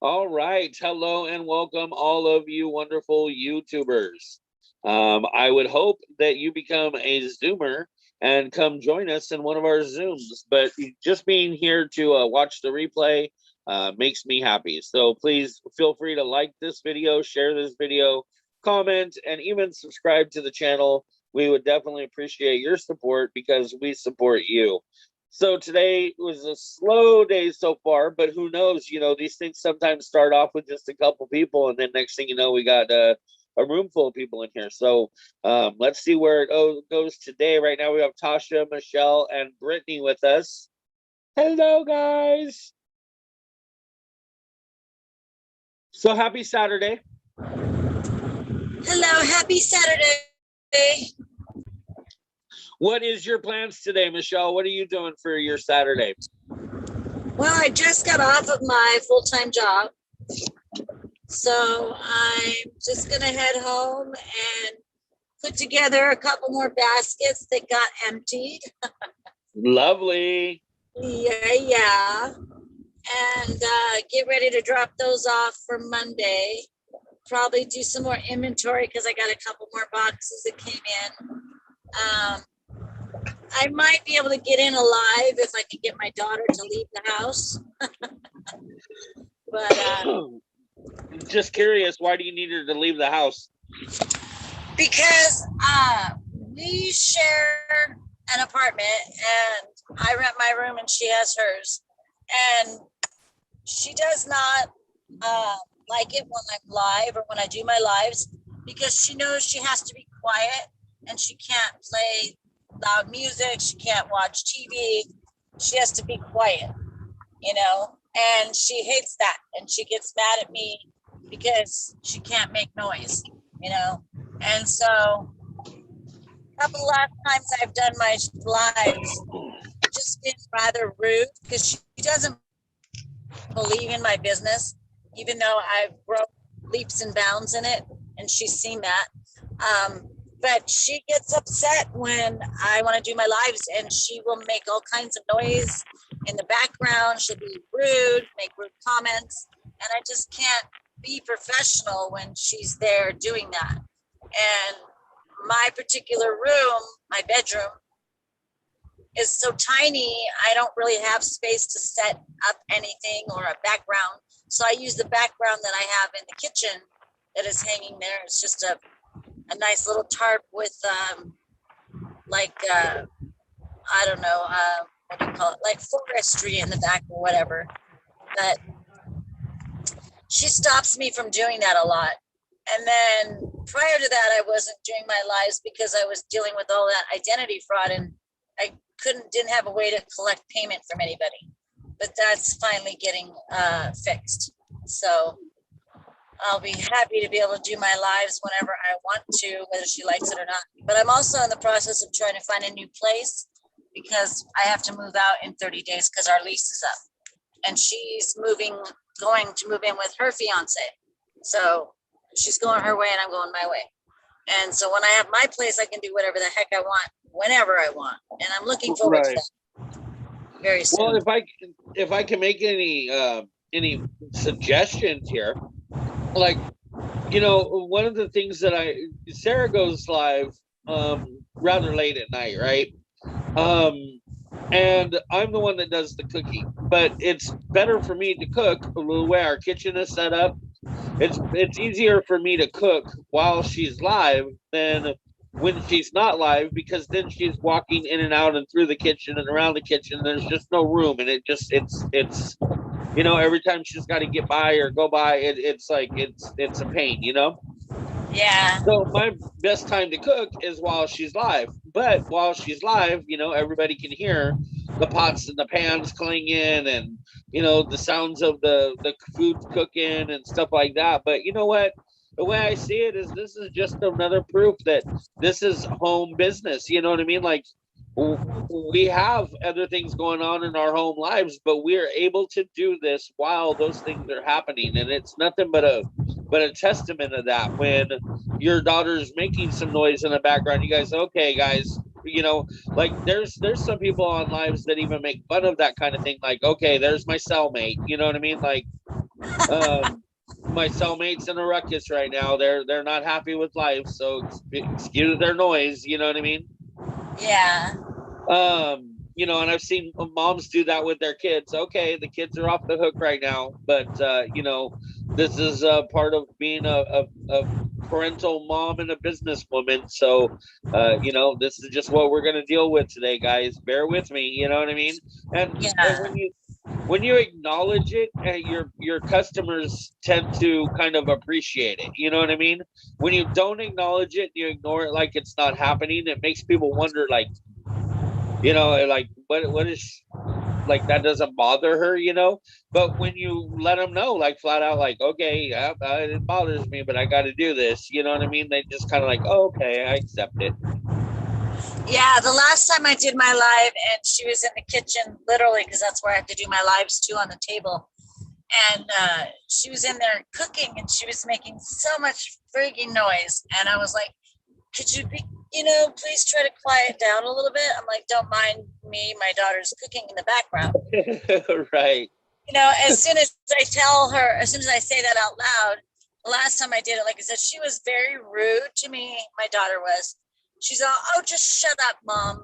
All right. Hello and welcome, all of you wonderful YouTubers. I would hope that you become a Zoomer and come join us in one of our Zooms. But just being here to watch the replay makes me happy. So please feel free to like this video, share this video, comment, and even subscribe to the channel. We would definitely appreciate your support because we support you. So today was a slow day so far, but who knows? You know, these things sometimes start off with just a couple people, and then next thing you know, we got a room full of people in here. So let's see where it goes today. Right now, we have Tasha, Michelle, and Brittany with us. Hello, guys. So happy Saturday. Hello, happy Saturday. What is your plans today, Michelle? What are you doing for your Saturday? Well, I just got off of my full-time job. So I'm just going to head home and put together a couple more baskets that got emptied. Lovely. Yeah. And get ready to drop those off for Monday. Probably do some more inventory because I got a couple more boxes that came in. I might be able to get in alive if I can get my daughter to leave the house. But just curious, why do you need her to leave the house? Because we share an apartment and I rent my room and she has hers. And she does not like it when I'm live or when I do my lives because she knows she has to be quiet and she can't play loud music, she can't watch TV, she has to be quiet, you know, and she hates that and she gets mad at me because she can't make noise, you know. And so a couple last times I've done my lives just been rather rude because she doesn't believe in my business, even though I've grown leaps and bounds in it and she's seen that. But she gets upset when I want to do my lives and she will make all kinds of noise in the background. She'll be rude, make rude comments. And I just can't be professional when she's there doing that. And my particular room, my bedroom, is so tiny, I don't really have space to set up anything or a background. So I use the background that I have in the kitchen that is hanging there. It's just a nice little tarp with I don't know, what do you call it, like forestry in the back or whatever. But she stops me from doing that a lot. And then prior to that, I wasn't doing my lives because I was dealing with all that identity fraud and I didn't have a way to collect payment from anybody. But that's finally getting fixed. So I'll be happy to be able to do my lives whenever I want to, whether she likes it or not. But I'm also in the process of trying to find a new place because I have to move out in 30 days because our lease is up. And she's going to move in with her fiance. So she's going her way and I'm going my way. And so when I have my place, I can do whatever the heck I want, whenever I want. And I'm looking forward to that very soon. Well, if I can make any suggestions here, like, you know, one of the things that Sarah goes live rather late at night, right? And I'm the one that does the cooking, but it's better for me to cook the way our kitchen is set up. It's easier for me to cook while she's live than when she's not live, because then she's walking in and out and through the kitchen and around the kitchen. There's just no room, and it's you know, every time she's got to get by or go by, it's like it's a pain, you know. Yeah. So my best time to cook is while she's live. But while she's live, you know, everybody can hear the pots and the pans clanging and, you know, the sounds of the food cooking and stuff like that. But you know what? The way I see it is this is just another proof that this is home business. You know what I mean? Like, we have other things going on in our home lives, but we're able to do this while those things are happening. And it's nothing but a testament of that. When your daughter's making some noise in the background, you guys, okay, guys, you know, like there's some people on lives that even make fun of that kind of thing. Like, okay, there's my cellmate, you know what I mean? Like, My cellmate's in a ruckus right now. They're not happy with life, so excuse their noise. You know what I mean? Yeah. And I've seen moms do that with their kids. Okay, the kids are off the hook right now, but this is part of being a parental mom and a businesswoman. So, this is just what we're gonna deal with today, guys. Bear with me. You know what I mean? And Yeah. when you acknowledge it, your customers tend to kind of appreciate it. You know what I mean? When you don't acknowledge it, you ignore it like it's not happening. It makes people wonder, like, like what is, like, that doesn't bother her. But when you let them know, like, flat out, like, okay, yeah, it bothers me, but I got to do this. You know what I mean? They just kind of like, oh, okay, I accept it. Yeah, the last time I did my live and she was in the kitchen, literally, because that's where I have to do my lives too, on the table. And she was in there cooking and she was making so much freaking noise. And I was like, could you be, please try to quiet down a little bit? I'm like, don't mind me. My daughter's cooking in the background. Right. As soon as I say that out loud, the last time I did it, like I said, she was very rude to me. My daughter was. She's all, oh, just shut up, mom.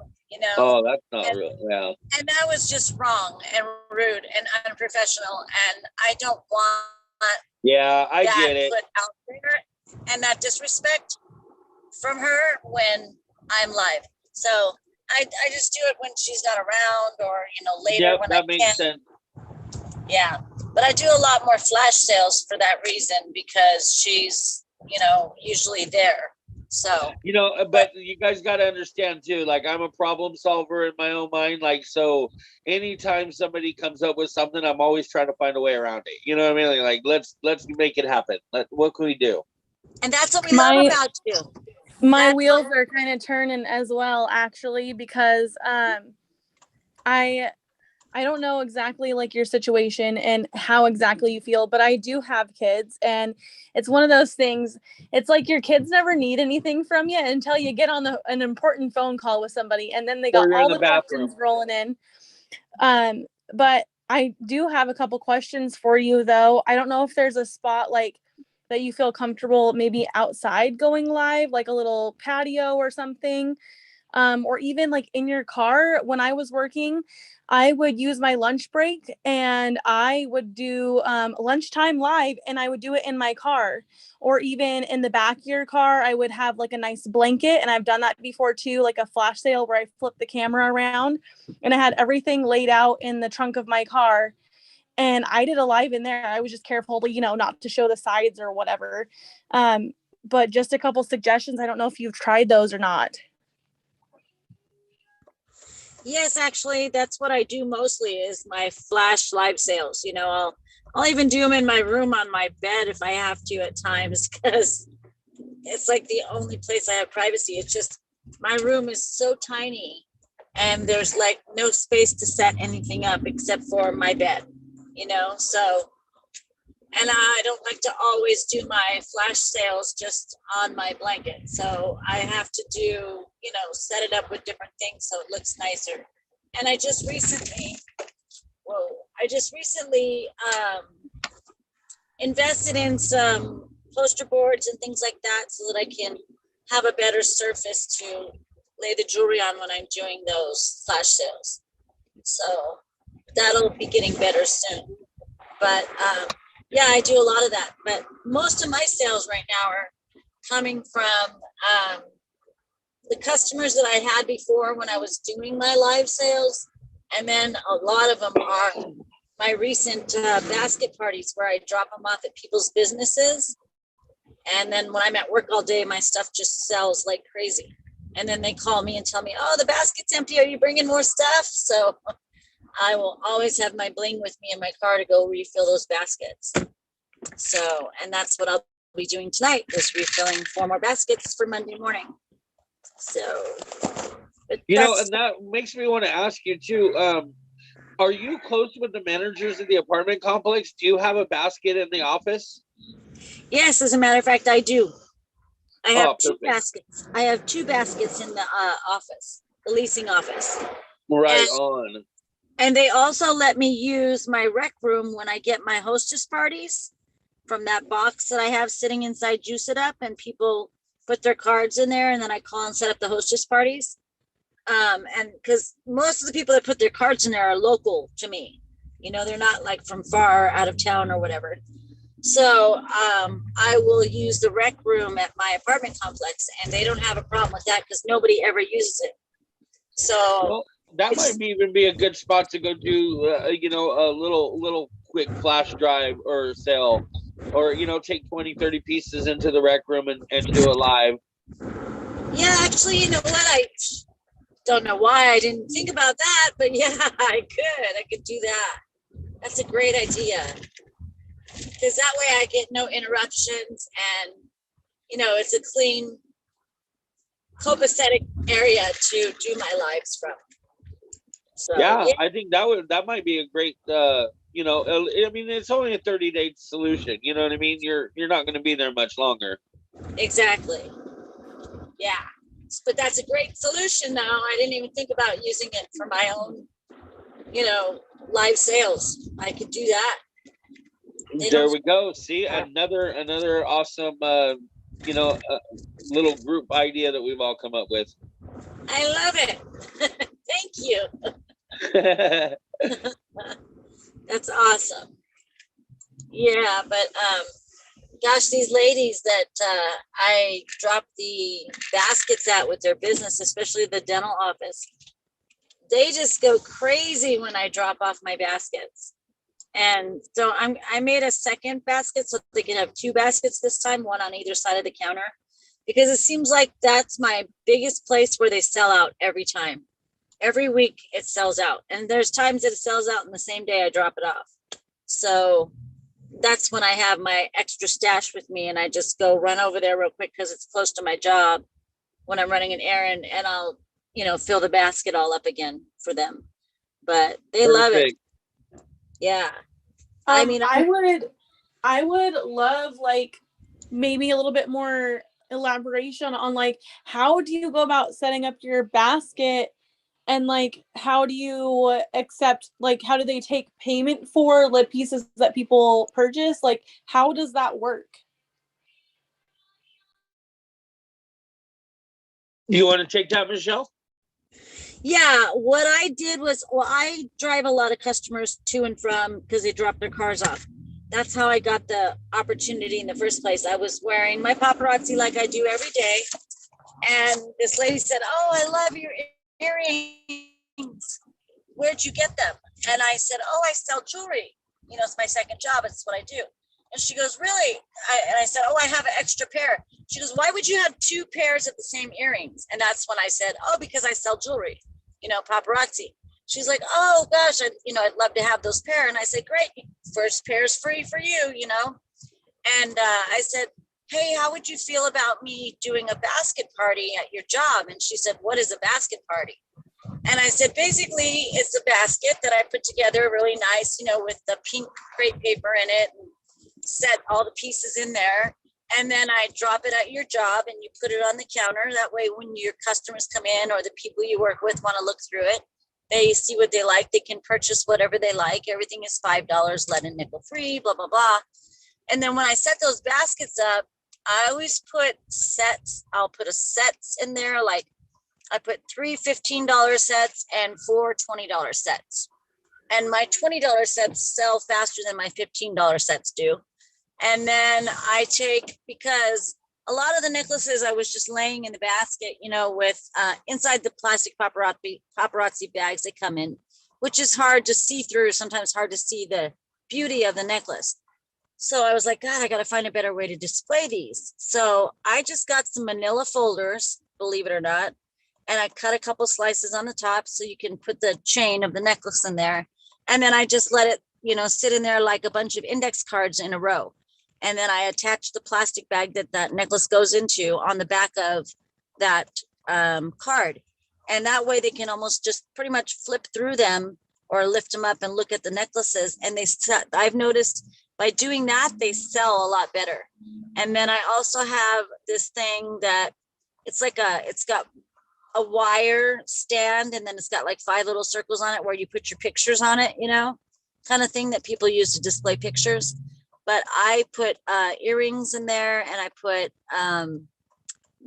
Oh, that's not real. Yeah. And that was just wrong and rude and unprofessional. And I don't want Yeah, I that get it. put out there and that disrespect from her when I'm live. So I just do it when she's not around, or later, Yep, when that I makes can. sense. Yeah, but I do a lot more flash sales for that reason, because she's usually there. So But you guys got to understand too, like, I'm a problem solver in my own mind. Like, so anytime somebody comes up with something, I'm always trying to find a way around it. You know what I mean? Like, let's make it happen. What can we do? And that's what we love about you. My wheels are kind of turning as well, actually, because I don't know exactly, like, your situation and how exactly you feel, but I do have kids, and it's one of those things. It's like your kids never need anything from you until you get on an important phone call with somebody, and then they got all the questions rolling in. But I do have a couple questions for you, though. I don't know if there's a spot, like, that you feel comfortable maybe outside going live, like a little patio or something. Or even like in your car. When I was working, I would use my lunch break and I would do lunchtime live, and I would do it in my car, or even in the back of your car. I would have like a nice blanket, and I've done that before too, like a flash sale where I flipped the camera around and I had everything laid out in the trunk of my car. And I did a live in there. I was just careful to, not to show the sides or whatever. But just a couple suggestions. I don't know if you've tried those or not. Yes, actually, that's what I do mostly, is my flash live sales. I'll even do them in my room on my bed if I have to at times, because it's like the only place I have privacy. It's just, my room is so tiny and there's like no space to set anything up except for my bed, so, and I don't like to always do my flash sales just on my blanket. So I have to do, set it up with different things so it looks nicer. And I just recently invested in some poster boards and things like that so that I can have a better surface to lay the jewelry on when I'm doing those flash sales. So that'll be getting better soon. But yeah, I do a lot of that. But most of my sales right now are coming from the customers that I had before when I was doing my live sales. And then a lot of them are my recent basket parties where I drop them off at people's businesses. And then when I'm at work all day, my stuff just sells like crazy. And then they call me and tell me, oh, the basket's empty. Are you bringing more stuff? So I will always have my bling with me in my car to go refill those baskets. So, and that's what I'll be doing tonight, is refilling 4 more baskets for Monday morning. So, and that makes me want to ask you too. Are you close with the managers of the apartment complex? Do you have a basket in the office? Yes, as a matter of fact, I do. I have two perfect. baskets. I have 2 baskets in the office, the leasing office. Right on. And they also let me use my rec room when I get my hostess parties from that box that I have sitting inside Juice It Up, and people put their cards in there, and then I call and set up the hostess parties. And because most of the people that put their cards in there are local to me, you know, they're not like from far out of town or whatever. So I will use the rec room at my apartment complex, and they don't have a problem with that because nobody ever uses it. So Well, that might even be a good spot to go do, a little quick flash drive or sale, or, take 20, 30 pieces into the rec room and do it live. yeah, actually, you know what? I don't know why I didn't think about that, but yeah, I could do that. That's a great idea, because that way I get no interruptions, and it's a clean, copacetic area to do my lives from. So Yeah, yeah, I think that might be a great, I mean, it's only a 30-day solution. You know what I mean? You're not going to be there much longer. exactly. Yeah, but that's a great solution. Now I didn't even think about using it for my own, live sales. I could do that. There we go. See, another awesome, little group idea that we've all come up with. I love it. Thank you. That's awesome. Yeah, but gosh, these ladies that I drop the baskets at with their business, especially the dental office, they just go crazy when I drop off my baskets. And so I made a second basket so they can have two baskets this time, one on either side of the counter, because it seems like that's my biggest place where they sell out every time. Every week it sells out. And there's times that it sells out in the same day I drop it off. So that's when I have my extra stash with me, and I just go run over there real quick because it's close to my job when I'm running an errand, and I'll, fill the basket all up again for them. But they love it. Yeah. I mean, I would love like maybe a little bit more elaboration on like how do you go about setting up your basket, and like how do you accept, like how do they take payment for the pieces that people purchase? Like how does that work? You want to take that, Michelle? yeah, what I did was, well, I drive a lot of customers to and from because they drop their cars off. That's how I got the opportunity in the first place. I was wearing my paparazzi like I do every day. And this lady said, "Oh, I love your earrings. Where'd you get them?" And I said, "Oh, I sell jewelry. It's my second job. It's what I do." And she goes, "Really?" And I said, "Oh, I have an extra pair." She goes, "Why would you have two pairs of the same earrings?" And that's when I said, "Oh, because I sell jewelry, paparazzi." She's like, "Oh gosh, I'd love to have those pair." And I said, "Great, first pair is free for you, And I said, "Hey, how would you feel about me doing a basket party at your job?" And she said, "What is a basket party?" And I said, "Basically, it's a basket that I put together really nice, with the pink crepe paper in it, and set all the pieces in there. And then I drop it at your job and you put it on the counter. That way, when your customers come in or the people you work with want to look through it, they see what they like. They can purchase whatever they like. Everything is $5, lead and nickel free, blah, blah, blah." And then when I set those baskets up, I always put sets. I'll put a sets in there. Like I put three $15 sets and four $20 sets. And my $20 sets sell faster than my $15 sets do. And then I take, because a lot of the necklaces I was just laying in the basket, with inside the plastic paparazzi bags they come in, which is hard to see through, sometimes hard to see the beauty of the necklace. So I was like, God, I got to find a better way to display these. So I just got some manila folders, believe it or not, and I cut a couple slices on the top so you can put the chain of the necklace in there. And then I just let it, sit in there like a bunch of index cards in a row. And then I attach the plastic bag that necklace goes into on the back of that card. And that way they can almost just pretty much flip through them or lift them up and look at the necklaces. And I've noticed by doing that, they sell a lot better. And then I also have this thing that it's got a wire stand, and then it's got like 5 little circles on it where you put your pictures on it, you know, kind of thing that people use to display pictures. But I put earrings in there, and I put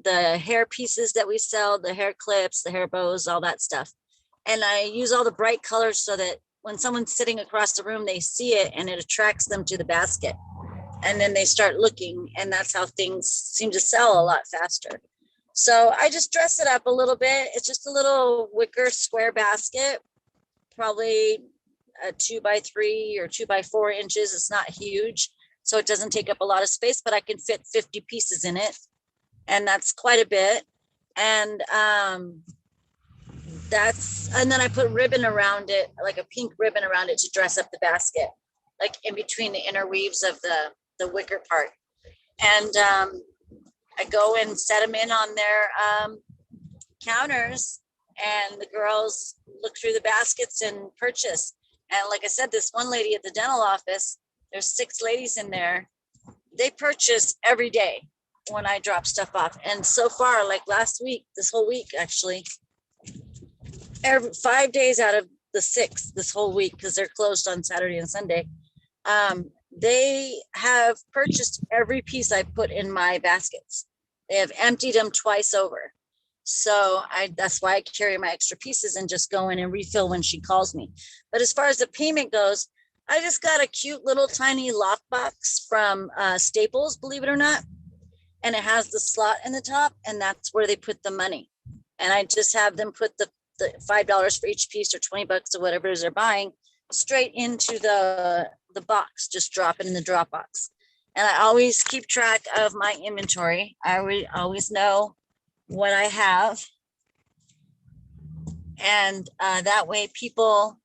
the hair pieces that we sell, the hair clips, the hair bows, all that stuff. And I use all the bright colors so that when someone's sitting across the room, they see it and it attracts them to the basket. And then they start looking, and that's how things seem to sell a lot faster. So I just dress it up a little bit. It's just a little wicker square basket, probably a 2x3 or 2x4 inches. It's not huge, so it doesn't take up a lot of space, but I can fit 50 pieces in it. And that's quite a bit. And and then I put ribbon around it, like a pink ribbon around it to dress up the basket, like in between the inner weaves of the wicker part. And I go and set them in on their counters, and the girls look through the baskets and purchase. And like I said, this one lady at the dental office, there's 6 ladies in there. They purchase every day when I drop stuff off. And so far, like last week, this whole week, actually, 5 days out of the 6 this whole week, because they're closed on Saturday and Sunday, they have purchased every piece I put in my baskets. They have emptied them twice over. So that's why I carry my extra pieces and just go in and refill when she calls me. But as far as the payment goes, I just got a cute little tiny lockbox from Staples, believe it or not. And it has the slot in the top, and that's where they put the money. And I just have them put the $5 for each piece, or $20 or whatever it is they're buying, straight into the box, just drop it in the drop box. And I always keep track of my inventory. I always know what I have. And that way people,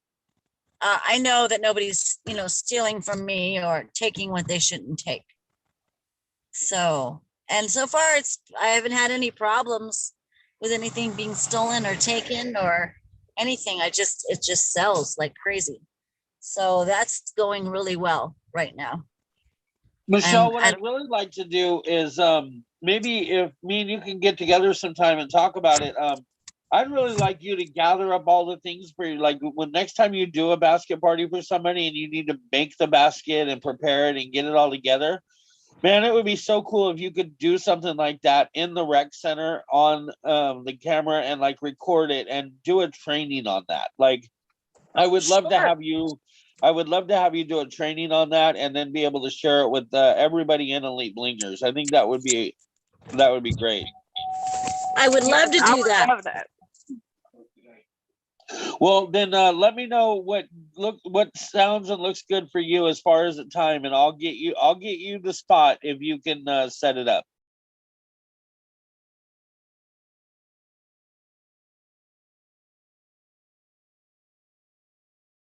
I know that nobody's, stealing from me or taking what they shouldn't take. So, and so far I haven't had any problems with anything being stolen or taken or anything. It just sells like crazy. So that's going really well right now. Michelle, what I'd really like to do is maybe if me and you can get together sometime and talk about it. I'd really like you to gather up all the things for you. Like when next time you do a basket party for somebody and you need to make the basket and prepare it and get it all together, man, it would be so cool if you could do something like that in the rec center on the camera and like record it and do a training on that. Like I would love to have you. I would love to have you do a training on that and then be able to share it with everybody in Elite Blingers. I think that would be great. I would love to do that. Well, then let me know what sounds and looks good for you as far as the time, and I'll get you the spot if you can set it up.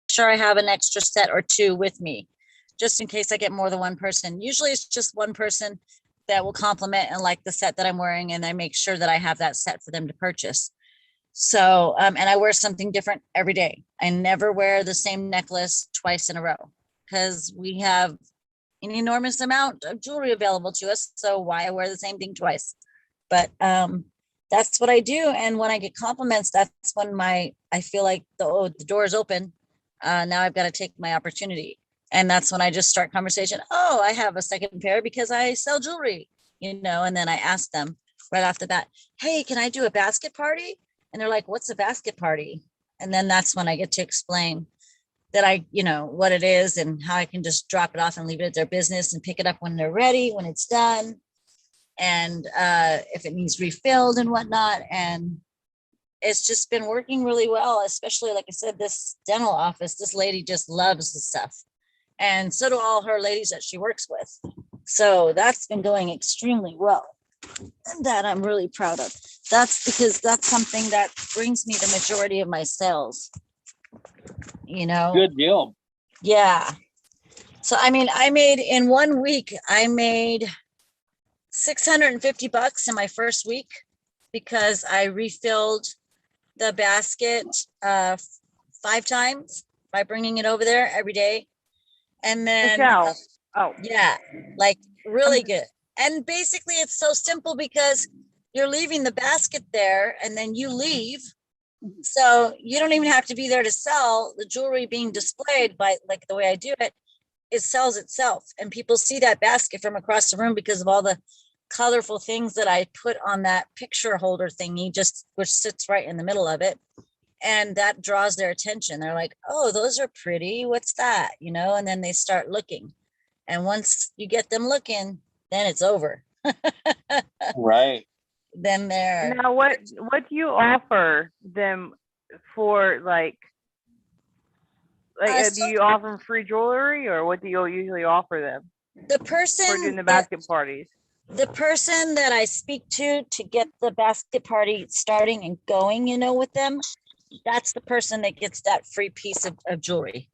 Sure, I have an extra set or 2 with me, just in case I get more than one person. Usually it's just one person that will compliment and like the set that I'm wearing, and I make sure that I have that set for them to purchase. So, and I wear something different every day. I never wear the same necklace twice in a row, because we have an enormous amount of jewelry available to us. So why I wear the same thing twice? But that's what I do. And when I get compliments, that's when I feel like the door is open. Now I've got to take my opportunity. And that's when I just start conversation. Oh, I have a second pair because I sell jewelry, and then I ask them right off the bat, hey, can I do a basket party? And they're like, what's a basket party? And then that's when I get to explain that what it is and how I can just drop it off and leave it at their business and pick it up when they're ready, when it's done. And if it needs refilled and whatnot. And it's just been working really well, especially, like I said, this dental office, this lady just loves the stuff. And so do all her ladies that she works with. So that's been going extremely well. And that I'm really proud of. That's because that's something that brings me the majority of my sales. Good deal. Yeah. So, I made in 1 week, I made $650 in my first week because I refilled the basket 5 times by bringing it over there every day. And then, yeah, like really good. And basically it's so simple because you're leaving the basket there and then you leave. So you don't even have to be there to sell. The jewelry being displayed by like the way I do it, it sells itself. And people see that basket from across the room because of all the colorful things that I put on that picture holder thingy, just which sits right in the middle of it. And that draws their attention. They're like, oh, those are pretty. What's that? You know, and then they start looking. And once you get them looking, then it's over. Right. Then they're Now, what do you offer them for, like do you offer them free jewelry, or what do you usually offer them the for person doing the basket parties? the person that I speak to get the basket party starting and going, you know, with them, that's the person that gets that free piece of jewelry.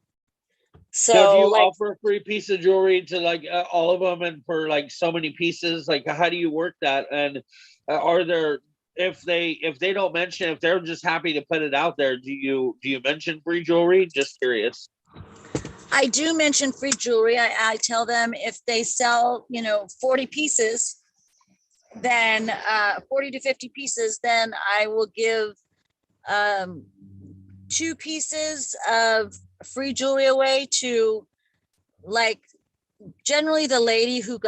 So do you like, offer a free piece of jewelry to like all of them, and for like so many pieces? Like, how do you work that? And are there, if they don't mention, if they're just happy to put it out there, do you mention free jewelry? Just curious. I do mention free jewelry. I tell them if they sell, 40 pieces, then 40 to 50 pieces, then I will give 2 pieces of free jewelry away to, like, generally the lady who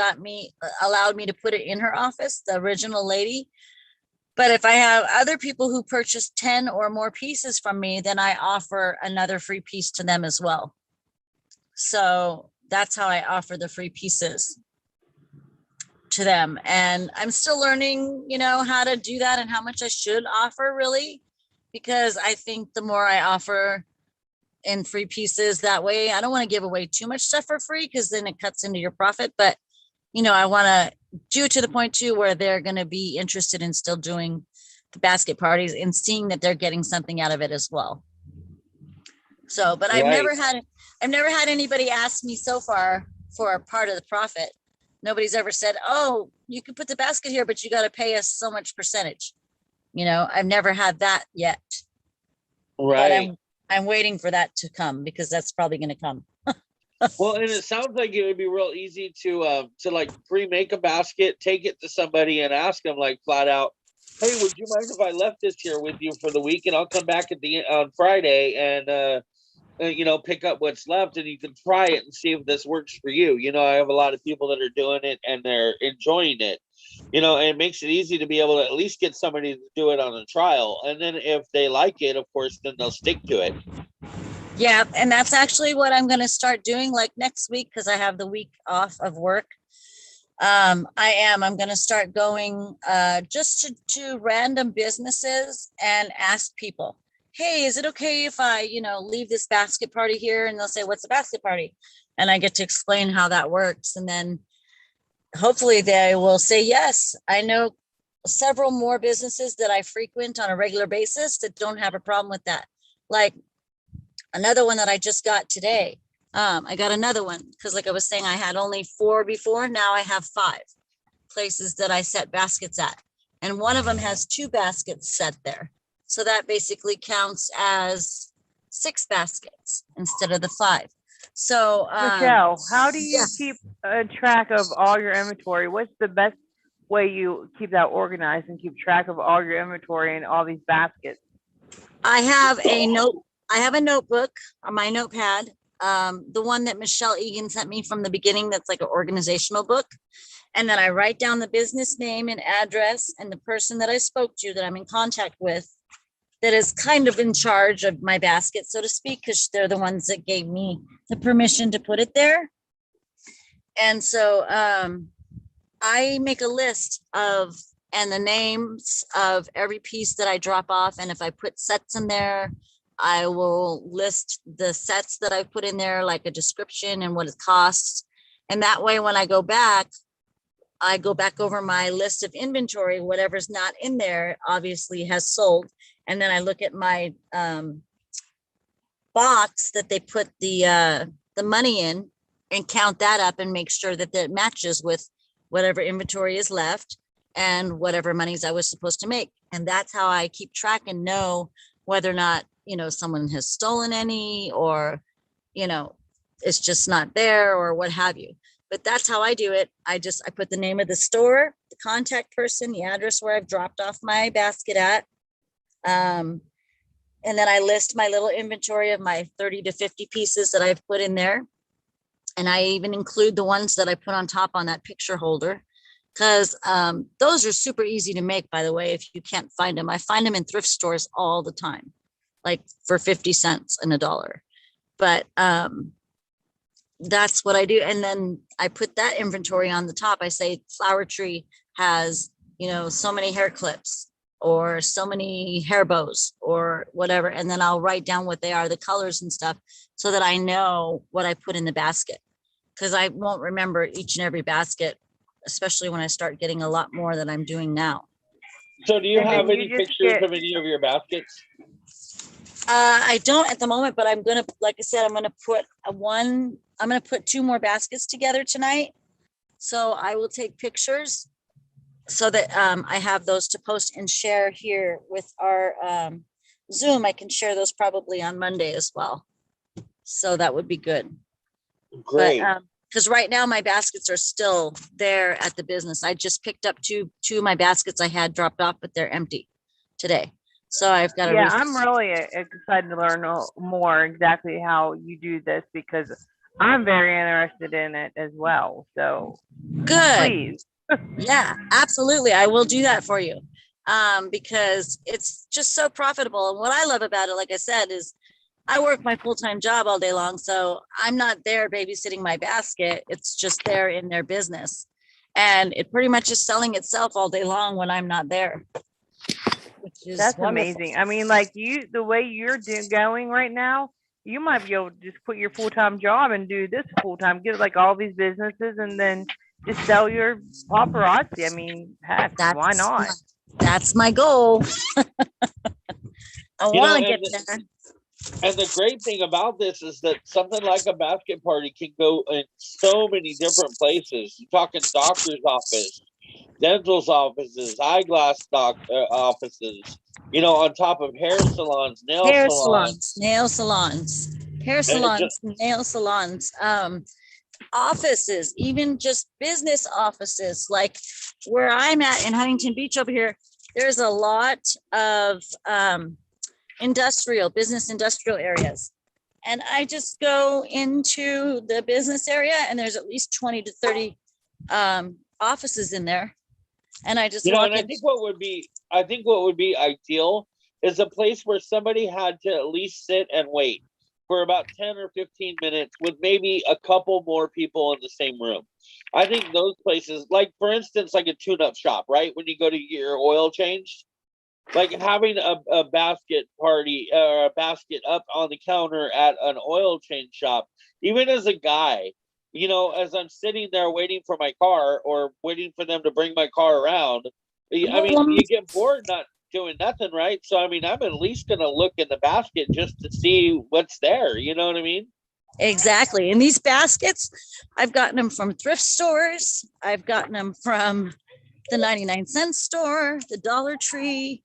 allowed me to put it in her office, the original lady. But if I have other people who purchase 10 or more pieces from me, then I offer another free piece to them as well. So that's how I offer the free pieces to them. And I'm still learning, how to do that and how much I should offer, really, because I think the more I offer in free pieces, that way, I don't want to give away too much stuff for free because then it cuts into your profit. But, I want to do it to the point too where they're going to be interested in still doing the basket parties and seeing that they're getting something out of it as well. So, but I've never had anybody ask me so far for a part of the profit. Nobody's ever said, oh, you can put the basket here, but you got to pay us so much percentage. I've never had that yet. Right. But I'm waiting for that to come because that's probably going to come. Well, and it sounds like it would be real easy to like pre-make a basket, take it to somebody and ask them like flat out, hey, would you mind if I left this here with you for the week, and I'll come back on Friday and pick up what's left, and you can try it and see if this works for you. I have a lot of people that are doing it and they're enjoying it. And it makes it easy to be able to at least get somebody to do it on a trial. And then if they like it, of course, then they'll stick to it. Yeah. And that's actually what I'm going to start doing like next week, because I have the week off of work. I'm going to start going just to random businesses and ask people, hey, is it okay if I, leave this basket party here? And they'll say, what's a basket party? And I get to explain how that works. And then hopefully they will say yes. I know several more businesses that I frequent on a regular basis that don't have a problem with that. Like another one that I just got today. I got another one because, like I was saying, I had only 4 before. Now I have 5 places that I set baskets at. And one of them has 2 baskets set there. So that basically counts as 6 baskets instead of the 5. So, Michelle, how do you keep track of all your inventory? What's the best way you keep that organized and keep track of all your inventory and all these baskets? I have a notebook on my notepad. The one that Michelle Egan sent me from the beginning, that's like an organizational book. And then I write down the business name and address and the person that I spoke to that I'm in contact with that is kind of in charge of my basket, so to speak, because they're the ones that gave me the permission to put it there. And so I make a list of and the names of every piece that I drop off. And if I put sets in there, I will list the sets that I put in there, like a description and what it costs. And that way, when I go back over my list of inventory, whatever's not in there obviously has sold. And then I look at my box that they put the money in and count that up and make sure that that matches with whatever inventory is left and whatever monies I was supposed to make. And that's how I keep track and know whether or not, someone has stolen any or, it's just not there or what have you. But that's how I do it. I put the name of the store, the contact person, the address where I've dropped off my basket at. And then I list my little inventory of my 30 to 50 pieces that I've put in there. And I even include the ones that I put on top on that picture holder, because those are super easy to make, by the way, if you can't find them. I find them in thrift stores all the time, like for 50 cents and $1. But that's what I do. And then I put that inventory on the top. I say Flower Tree has, you know, so many hair clips or so many hair bows or whatever. And then I'll write down what they are, the colors and stuff, so that I know what I put in the basket. Because I won't remember each and every basket, especially when I start getting a lot more than I'm doing now. So do you And have then you any just pictures get- of any of your baskets? I don't at the moment, but I'm gonna, like I said, I'm gonna put 2 more baskets together tonight. So I will take pictures so that I have those to post and share here with our Zoom. I can share those probably on Monday as well. So that would be good. Great. But because right now my baskets are still there at the business. I just picked up two of my baskets I had dropped off, but they're empty today. So I've got to. Yeah, I'm really excited to learn more exactly how you do this, because I'm very interested in it as well. So Good. please. Yeah, absolutely. I will do that for you. Because it's just so profitable. And what I love about it, like I said, is I work my full-time job all day long. So I'm not there babysitting my basket. It's just there in their business. And it pretty much is selling itself all day long when I'm not there. That's wonderful. amazing. I mean, like the way you're going right now, you might be able to just quit your full-time job and do this full-time, get like all these businesses, and then just sell your paparazzi. I mean, heck, why not? That's my goal. I want to get there. And the great thing about this is that something like a basket party can go in so many different places. You're talking doctor's office, dental's offices, eyeglass offices, you know, on top of hair salons, nail salons, offices, even just business offices. Like where I'm at in Huntington Beach over here, there's a lot of industrial areas. And I just go into the business area and there's at least 20 to 30 offices in there. And I just walk in. I think what would be ideal is a place where somebody had to at least sit and wait for about 10 or 15 minutes with maybe a couple more people in the same room. I think those places, like for instance, like a tune-up shop, right? When you go to get your oil changed, like having a basket party or a basket up on the counter at an oil change shop, even as a guy, you know, as I'm sitting there waiting for my car or waiting for them to bring my car around, I mean, you get bored not doing nothing, right? So, I mean, I'm at least going to look in the basket just to see what's there. You know what I mean? Exactly. And these baskets, I've gotten them from thrift stores. I've gotten them from the 99-cent store, the Dollar Tree.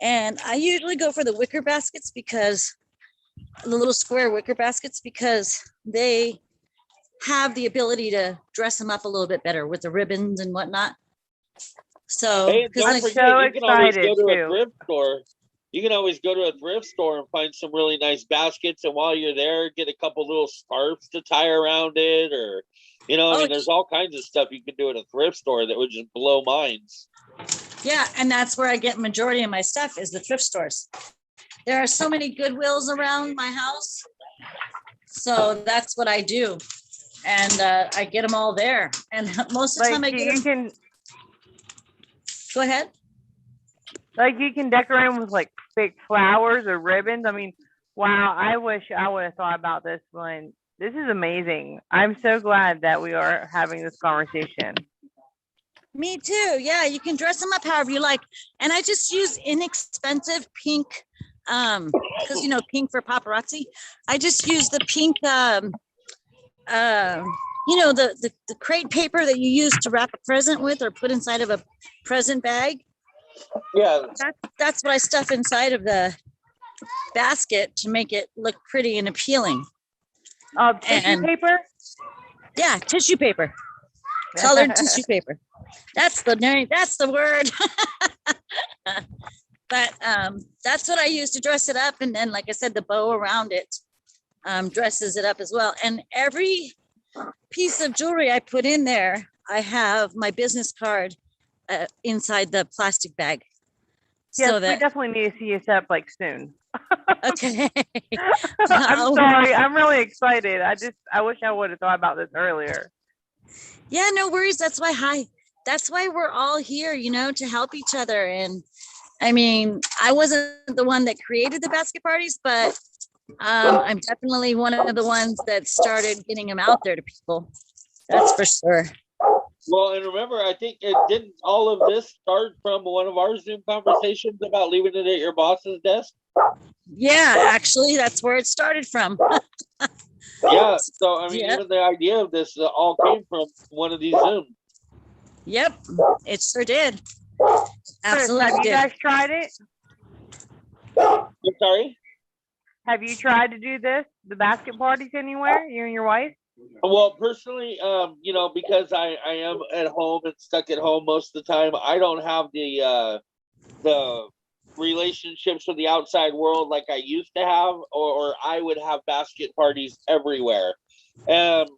And I usually go for the wicker baskets, because the little square wicker baskets, because they have the ability to dress them up a little bit better with the ribbons and whatnot. So, hey, don't forget, you can always go to a thrift store. You can always go to a thrift store and find some really nice baskets. And while you're there, get a couple little scarves to tie around it, or, you know, I mean, there's all kinds of stuff you can do at a thrift store that would just blow minds. Yeah, and that's where I get majority of my stuff, is the thrift stores. There are so many Goodwills around my house. So that's what I do. And I get them all there. And most of the time I get them. Go ahead. Like you can decorate them with like fake flowers or ribbons. I mean, wow, I wish I would have thought about this one. This is amazing. I'm so glad that we are having this conversation. Me too. Yeah, you can dress them up however you like. And I just use inexpensive pink, because, you know, pink for paparazzi. I just use the pink, you know, the crate paper that you use to wrap a present with or put inside of a present bag. Yeah. That's what I stuff inside of the basket to make it look pretty and appealing. Tissue paper? Yeah, tissue paper. Colored tissue paper. That's the name. That's the word. But that's what I use to dress it up. And then, like I said, the bow around it dresses it up as well. And every piece of jewelry I put in there, I have my business card inside the plastic bag. Yes, So we that, definitely need to see you set up like soon. okay. I'm sorry. I'm really excited. I wish I would have thought about this earlier. Yeah, no worries. That's why we're all here, to help each other. And I mean, I wasn't the one that created the basket parties, but I'm definitely one of the ones that started getting them out there to people. That's for sure. Well, and remember, I think it didn't all of this start from one of our Zoom conversations about leaving it at your boss's desk? Yeah, actually, that's where it started from. Yeah, so I mean, Yep. even the idea of this all came from one of these Zooms. Yep, it sure did. Chris, Absolutely have you did. guys tried it? I'm sorry? Have you tried to do this, the basket parties anywhere, you and your wife? Well, personally, because I am at home and stuck at home most of the time, I don't have the relationships with the outside world like I used to have, or I would have basket parties everywhere.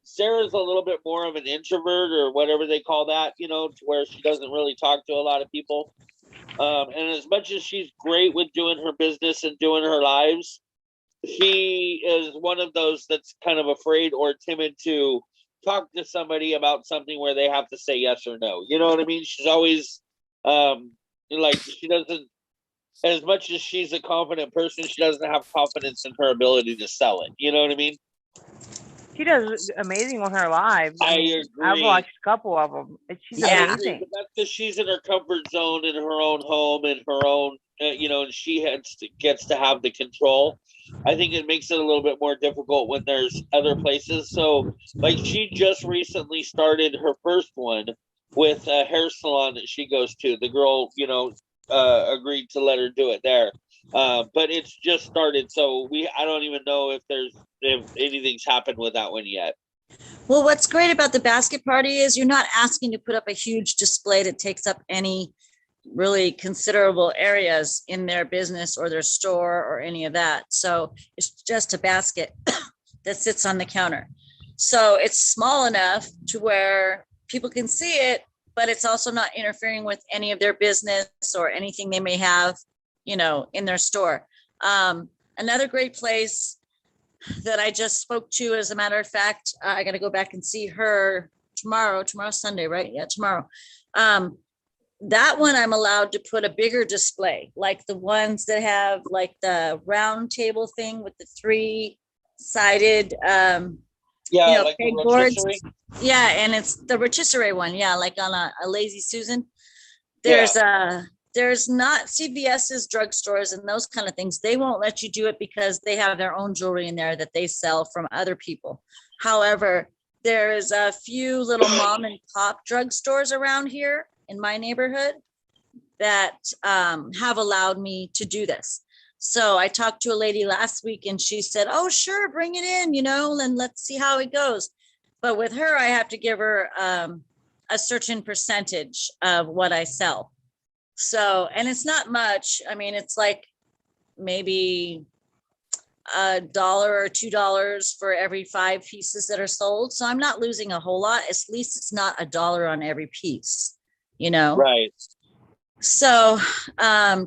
Sarah's a little bit more of an introvert, or whatever they call that, to where she doesn't really talk to a lot of people. And as much as she's great with doing her business and doing her lives, she is one of those that's kind of afraid or timid to talk to somebody about something where they have to say yes or no. You know what I mean? She's always like, she doesn't, as much as she's a confident person, she doesn't have confidence in her ability to sell it. You know what I mean? She does amazing with her lives. I I've agree. watched a couple of them. She's Yeah. amazing. But that's because she's in her comfort zone, in her own home, in her own, and she gets to have the control. I think it makes it a little bit more difficult when there's other places. So, like, she just recently started her first one with a hair salon that she goes to. The girl, agreed to let her do it there. But it's just started, so I don't even know if anything's happened with that one yet. Well, what's great about the basket party is you're not asking to put up a huge display that takes up any really considerable areas in their business or their store or any of that. So it's just a basket that sits on the counter. So it's small enough to where people can see it, but it's also not interfering with any of their business or anything they may have, in their store. Another great place that I just spoke to, as a matter of fact, I got to go back and see her tomorrow. Tomorrow's Sunday, right? Yeah, tomorrow. That one I'm allowed to put a bigger display, like the ones that have like the round table thing with the 3-sided, Like the pegboards. rotisserie. Yeah, and it's the rotisserie one. Yeah, like on a Lazy Susan. There's not CVS's, drugstores, and those kind of things. They won't let you do it because they have their own jewelry in there that they sell from other people. However, there's a few little mom and pop drugstores around here in my neighborhood that have allowed me to do this. So I talked to a lady last week and she said, oh, sure, bring it in, and let's see how it goes. But with her, I have to give her a certain percentage of what I sell. So, and it's not much. I mean, it's like maybe $1 or $2 for every 5 pieces that are sold. So I'm not losing a whole lot. At least it's not $1 on every piece, Right. So I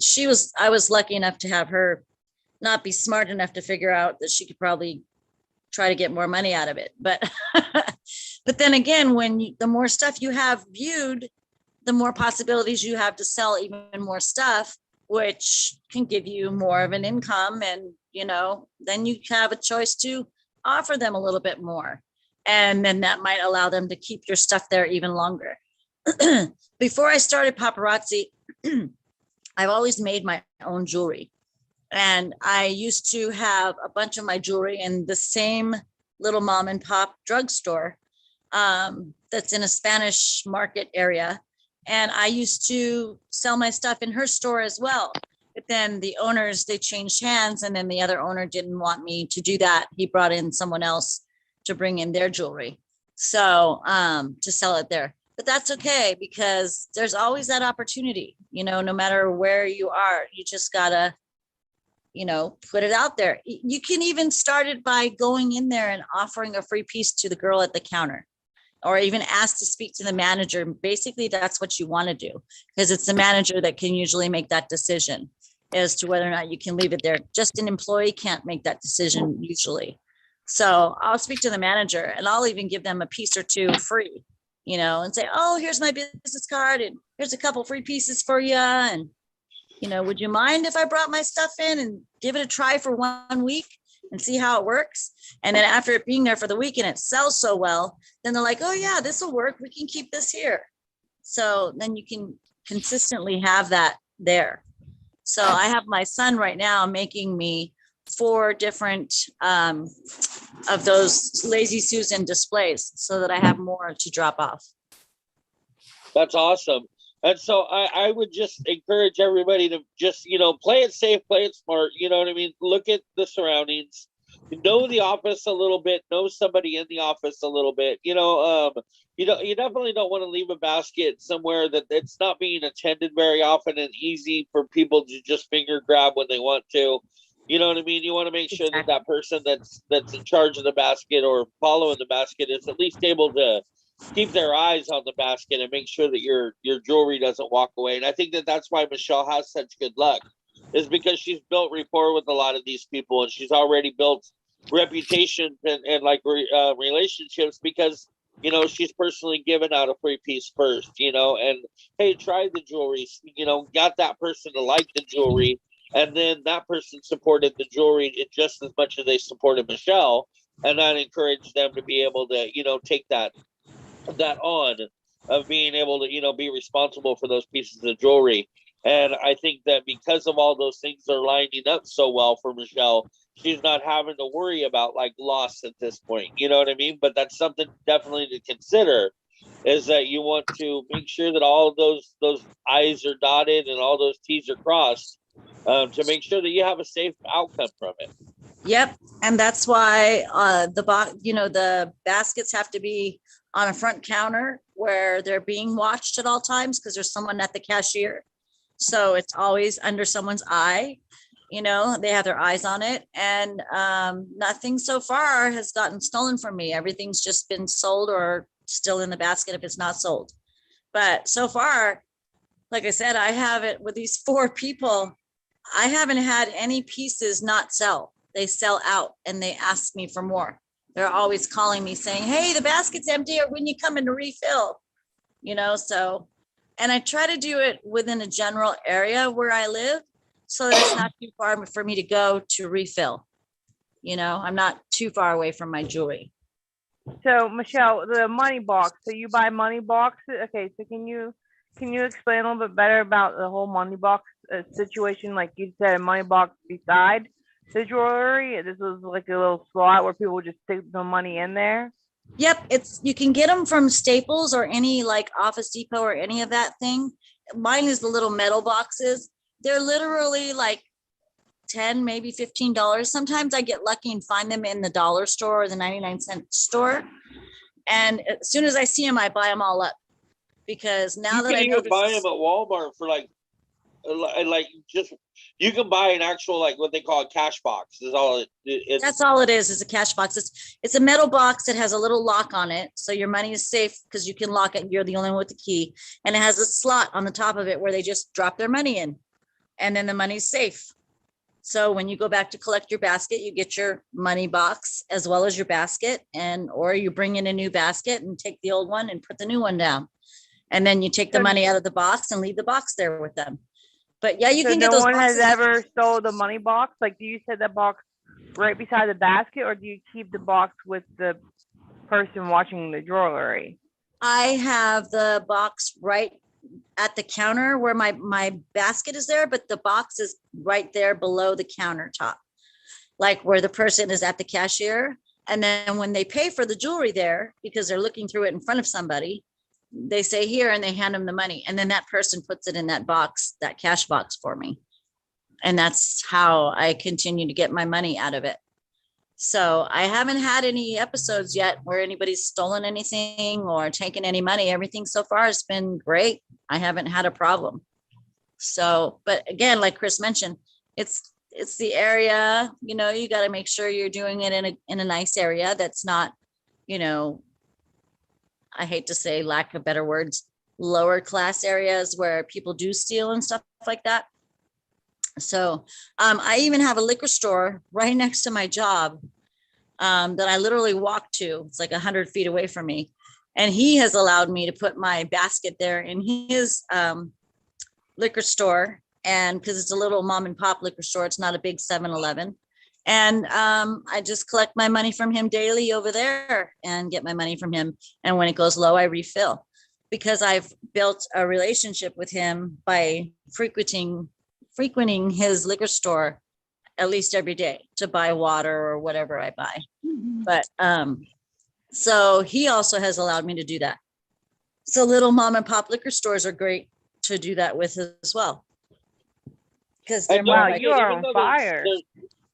was lucky enough to have her not be smart enough to figure out that she could probably try to get more money out of it. But but then again, the more stuff you have viewed, the more possibilities you have to sell even more stuff, which can give you more of an income. And, then you have a choice to offer them a little bit more. And then that might allow them to keep your stuff there even longer. Before I started paparazzi, I've always made my own jewelry. And I used to have a bunch of my jewelry in the same little mom and pop drugstore that's in a Spanish market area. And I used to sell my stuff in her store as well. But then the owners, they changed hands, and then the other owner didn't want me to do that. He brought in someone else to bring in their jewelry. So to sell it there. but that's okay because there's always that opportunity, no matter where you are, you just gotta, put it out there. You can even start it by going in there and offering a free piece to the girl at the counter, or even ask to speak to the manager. Basically, that's what you want to do, because it's the manager that can usually make that decision as to whether or not you can leave it there. Just an employee can't make that decision usually. So I'll speak to the manager, and I'll even give them a piece or two free, and say, oh, here's my business card, and here's a couple free pieces for you. And, would you mind if I brought my stuff in and give it a try for 1 week and see how it works? And then after it being there for the week and it sells so well, then they're like, oh yeah, this will work. We can keep this here. So then you can consistently have that there. So I have my son right now making me 4 different of those Lazy Susan displays so that I have more to drop off. That's awesome. And so I would just encourage everybody to just, play it safe, play it smart. You know what I mean? Look at the surroundings, know the office a little bit, know somebody in the office a little bit. You definitely don't want to leave a basket somewhere that it's not being attended very often and easy for people to just finger grab when they want to. You know what I mean? You want to make sure that person that's in charge of the basket or following the basket is at least able to keep their eyes on the basket and make sure that your jewelry doesn't walk away. And I think that that's why Michelle has such good luck, is because she's built rapport with a lot of these people, and she's already built reputations and relationships because, she's personally given out a free piece first, and hey, try the jewelry, got that person to like the jewelry. And then that person supported the jewelry just as much as they supported Michelle. And that encouraged them to be able to, take that on of being able to, be responsible for those pieces of jewelry. And I think that because of all those things are lining up so well for Michelle, she's not having to worry about like loss at this point. You know what I mean? But that's something definitely to consider, is that you want to make sure that all of those I's are dotted and all those T's are crossed, to make sure that you have a safe outcome from it. Yep. And that's why the baskets have to be on a front counter where they're being watched at all times, because there's someone at the cashier. So it's always under someone's eye, they have their eyes on it. And nothing so far has gotten stolen from me. Everything's just been sold or still in the basket if it's not sold. But so far, like I said, I have it with these 4 people. I haven't had any pieces not sell. They sell out and they ask me for more. They're always calling me saying, hey, the basket's empty, or when you come in to refill, so, and I try to do it within a general area where I live so that it's not too far for me to go to refill. I'm not too far away from my jewelry. So Michelle, the money box, so you buy money boxes. Okay. So can you explain a little bit better about the whole money box situation? Like you said, a money box beside the jewelry. This was like a little slot where people would just stick the money in there. Yep. You can get them from Staples or any like Office Depot or any of that thing. Mine is the little metal boxes. They're literally like $10, maybe $15. Sometimes I get lucky and find them in the dollar store or the 99-cent store. And as soon as I see them, I buy them all up. Because now that I know, buy them at Walmart for like just, you can buy an actual, like what they call a cash box. Is all it. That's all it is a cash box. It's a metal box that has a little lock on it, so your money is safe because you can lock it. You're the only one with the key, and it has a slot on the top of it where they just drop their money in, and then the money's safe. So when you go back to collect your basket, you get your money box as well as your basket, or you bring in a new basket and take the old one and put the new one down. And then you take the money out of the box and leave the box there with them. But yeah, you can get those. No one has ever stole the money box? Like, do you set the box right beside the basket, or do you keep the box with the person watching the jewelry? I have the box right at the counter where my basket is there, but the box is right there below the countertop, like where the person is at the cashier. And then when they pay for the jewelry there, because they're looking through it in front of somebody, they say here, and they hand them the money. And then that person puts it in that box, that cash box for me. And that's how I continue to get my money out of it. So I haven't had any episodes yet where anybody's stolen anything or taken any money. Everything so far has been great. I haven't had a problem. So, but again, like Chris mentioned, it's the area, you know, you got to make sure you're doing it in a nice area that's not, you know, I hate to say, lack of better words, lower class areas where people do steal and stuff like that. So I even have a liquor store right next to my job that I literally walk to. It's like 100 feet away from me. And he has allowed me to put my basket there in his liquor store. And because it's a little mom and pop liquor store, it's not a big 7-Eleven. And I just collect my money from him daily over there and get my money from him. And when it goes low, I refill, because I've built a relationship with him by frequenting his liquor store at least every day to buy water or whatever I buy. But so he also has allowed me to do that. So little mom and pop liquor stores are great to do that with as well. Because they're Wow, more you are on fire.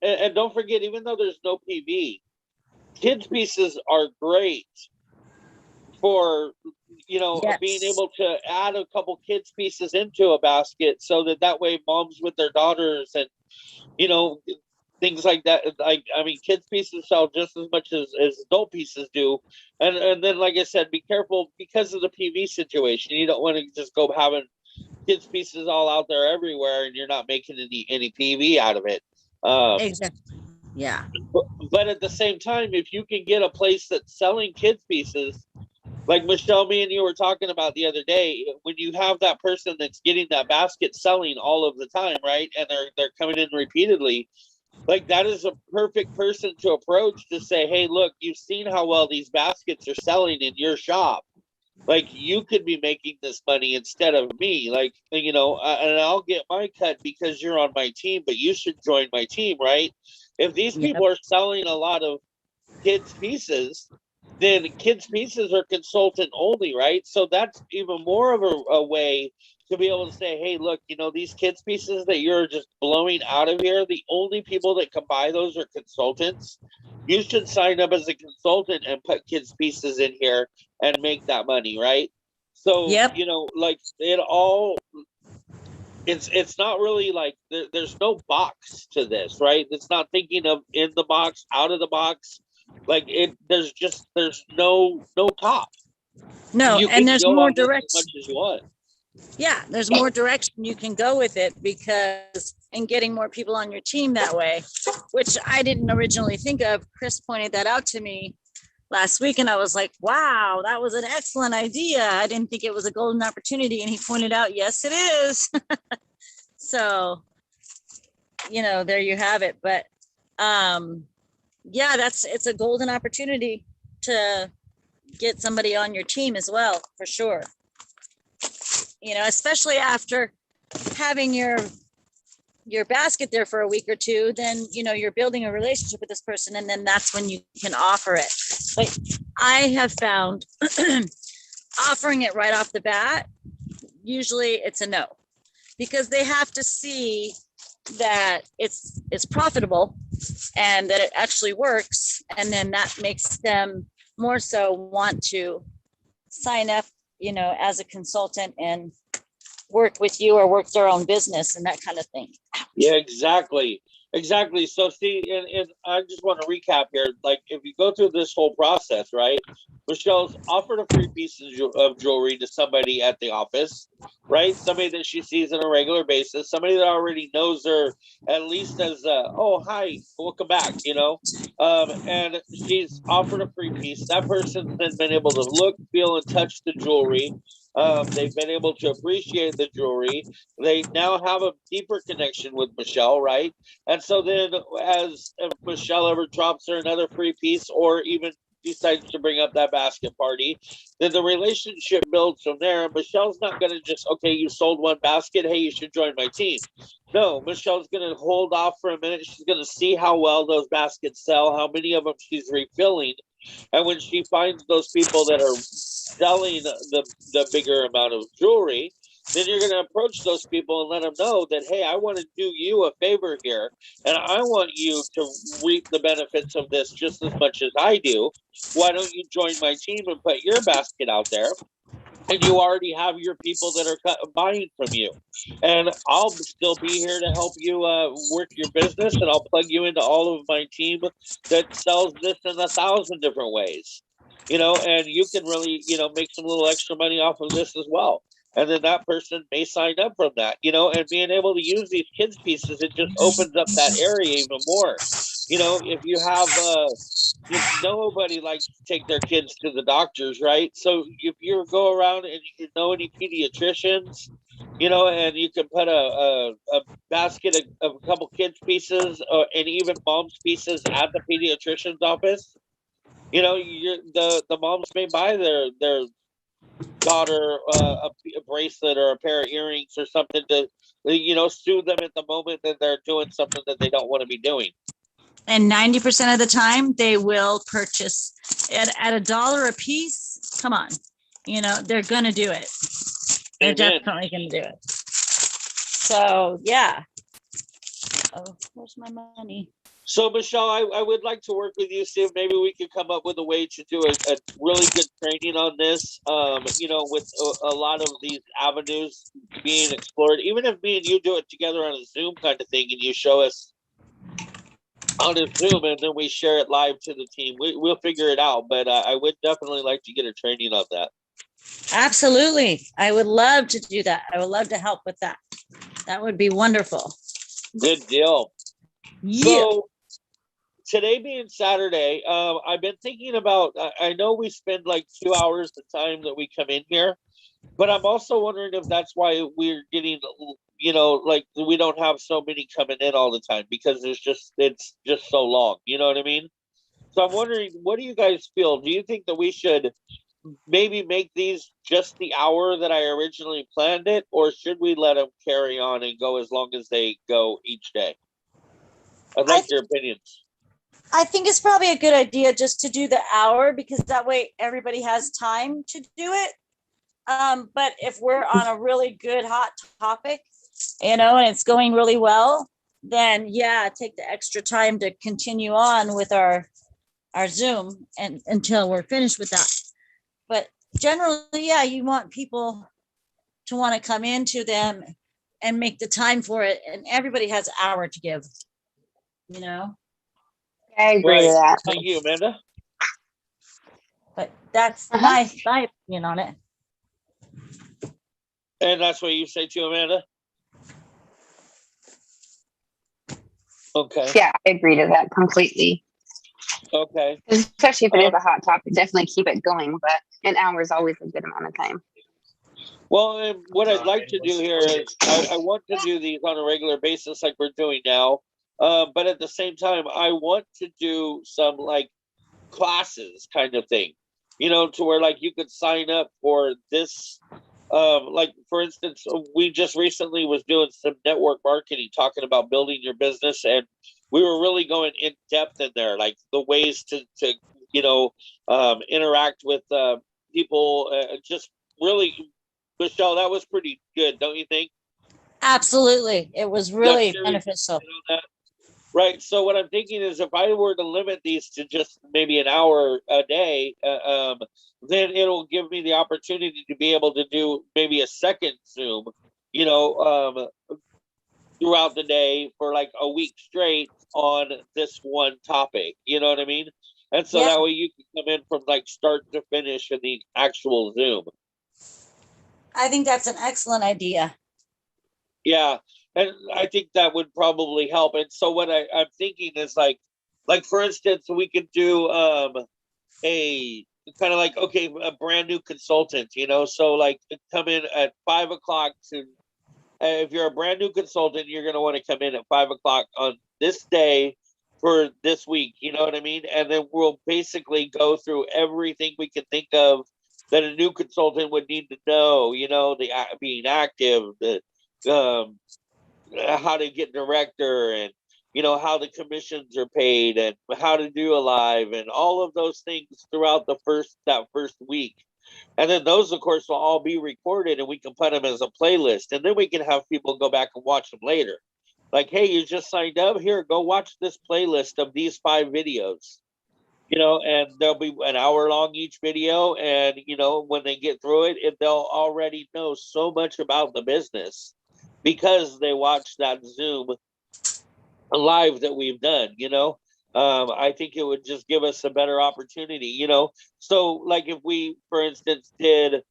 And don't forget, even though there's no PV, kids pieces are great for, you know, Yes. being able to add a couple kids pieces into a basket, so that way moms with their daughters and, you know, things like that. Like, I mean, kids pieces sell just as much as adult pieces do. And then, like I said, be careful because of the PV situation. You don't want to just go having kids pieces all out there everywhere and you're not making any PV out of it. exactly. Yeah. But at the same time, if you can get a place that's selling kids pieces, like Michelle, me and you were talking about the other day, when you have that person that's getting that basket selling all of the time, right? And they're coming in repeatedly, like that is a perfect person to approach to say, hey, look, you've seen how well these baskets are selling in your shop. Like, you could be making this money instead of me. Like, you know, and I'll get my cut because you're on my team, but you should join my team, right? If these people are selling a lot of kids pieces, then kids pieces are consultant only, right? So that's even more of a way to be able to say, hey, look, you know, these kids pieces that you're just blowing out of here, the only people that can buy those are consultants. You should sign up as a consultant and put kids pieces in here and make that money, right? So, you know, like it all, it's not really like there's no box to this, right? It's not thinking of in the box, out of the box. Like there's no top. No, You and there's more direction. as much as you want. Yeah, there's more direction you can go with it, because and getting more people on your team that way, which I didn't originally think of. Chris pointed that out to me last week, and I was like, wow, that was an excellent idea. I didn't think it was a golden opportunity. And he pointed out, yes, it is. So, you know, there you have it. But yeah, it's a golden opportunity to get somebody on your team as well, for sure. You know, especially after having your basket there for a week or two, then, you know, you're building a relationship with this person, and then that's when you can offer it. But I have found offering it right off the bat, usually it's a no, because they have to see that it's profitable and that it actually works. And then that makes them more so want to sign up, you know, as a consultant and work with you or work their own business and that kind of thing. Yeah, exactly. So see, and I just want to recap here. Like, if you go through this whole process, right? Michelle's offered a free piece of jewelry to somebody at the office, right? Somebody that she sees on a regular basis, somebody that already knows her at least as oh, hi, welcome back, you know. And she's offered a free piece. That person's then been able to look, feel, and touch the jewelry. They've been able to appreciate the jewelry. They now have a deeper connection with Michelle, right? And so then, as if Michelle ever drops her another free piece, or even decides to bring up that basket party, then the relationship builds from there. And Michelle's not going to just, okay, you sold one basket, hey, you should join my team. No, Michelle's going to hold off for a minute. She's going to see how well those baskets sell, how many of them she's refilling. And when she finds those people that are selling the bigger amount of jewelry, then you're going to approach those people and let them know that, hey, I want to do you a favor here, and I want you to reap the benefits of this just as much as I do. Why don't you join my team and put your basket out there? And you already have your people that are buying from you. And I'll still be here to help you work your business, and I'll plug you into all of my team that sells this in 1,000 different ways. And you can really, make some little extra money off of this as well. And then that person may sign up from that, and being able to use these kids pieces, it just opens up that area even more. If you have nobody likes to take their kids to the doctors, right? So if you go around and you know any pediatricians, and you can put a basket of a couple kids pieces and even mom's pieces at the pediatrician's office, the moms may buy their daughter a bracelet or a pair of earrings or something to soothe them at the moment that they're doing something that they don't want to be doing. And 90% of the time they will purchase at $1 a piece. Come on, they're going to do it. They're definitely going to do it. So yeah. Oh, where's my money? So Michelle, I would like to work with you, see if maybe we could come up with a way to do a really good training on this. With a lot of these avenues being explored, even if me and you do it together on a Zoom kind of thing, and you show us on a Zoom, and then we share it live to the team. We'll figure it out, but I would definitely like to get a training on that. Absolutely. I would love to do that. I would love to help with that. That would be wonderful. Good deal. Yeah. So today being Saturday, I've been thinking about, I know we spend like 2 hours the time that we come in here, but I'm also wondering if that's why we're getting, like we don't have so many coming in all the time, because it's just so long. You know what I mean? So I'm wondering, what do you guys feel? Do you think that we should maybe make these just the hour that I originally planned it, or should we let them carry on and go as long as they go each day? I'd like your opinions. I think it's probably a good idea just to do the hour, because that way everybody has time to do it. But if we're on a really good hot topic, and it's going really well, then yeah, take the extra time to continue on with our Zoom and until we're finished with that. But generally, yeah, you want people to want to come into them and make the time for it, and everybody has an hour to give. I agree with that. Thank you, Amanda. But that's my opinion on it. And that's what you say too, Amanda? Okay. Yeah, I agree to that completely. Okay. Especially if it is a hot topic, definitely keep it going, but an hour is always a good amount of time. Well, and what I'd like to do here is I want to do these on a regular basis like we're doing now. But at the same time, I want to do some like classes kind of thing, to where like you could sign up for this. Like for instance, we just recently was doing some network marketing, talking about building your business, and we were really going in depth in there, like the ways to interact with people. Just really, Michelle, that was pretty good, don't you think? Absolutely, it was really beneficial. Right. So what I'm thinking is, if I were to limit these to just maybe an hour a day, then it'll give me the opportunity to be able to do maybe a second Zoom, throughout the day for like a week straight on this one topic. You know what I mean? And so that way you can come in from like start to finish in the actual Zoom. I think that's an excellent idea. Yeah. And I think that would probably help. And so what I'm thinking is like for instance, we could do a kind of like, okay, a brand new consultant, so like come in at 5:00 to, if you're a brand new consultant, you're going to want to come in at 5:00 on this day for this week. You know what I mean? And then we'll basically go through everything we can think of that a new consultant would need to know, the being active, the, how to get director, and how the commissions are paid, and how to do a live, and all of those things throughout that first week. And then those, of course, will all be recorded and we can put them as a playlist. And then we can have people go back and watch them later. Like, hey, you just signed up? Here, go watch this playlist of these 5 videos. And there'll be an hour long each video. And, when they get through it, they'll already know so much about the business because they watched that Zoom live that we've done, I think it would just give us a better opportunity, So like if we, for instance, did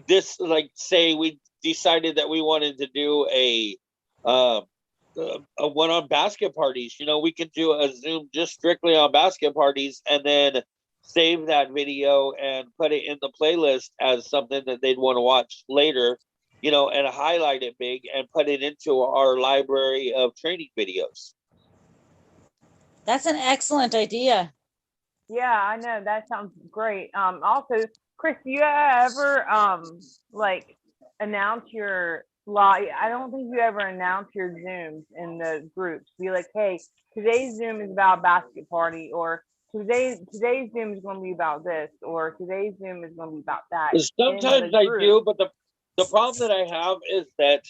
this, like say we decided that we wanted to do a one on basket parties, we could do a Zoom just strictly on basket parties and then save that video and put it in the playlist as something that they'd want to watch later, and highlight it big and put it into our library of training videos. That's an excellent idea. Yeah, I know, that sounds great. Also, Chris, do you ever like announce your live? I don't think you ever announce your Zooms in the groups. Be like, hey, today's Zoom is about basket party, or today's Zoom is going to be about this, or today's Zoom is going to be about that. Sometimes I do, but the problem that I have is that,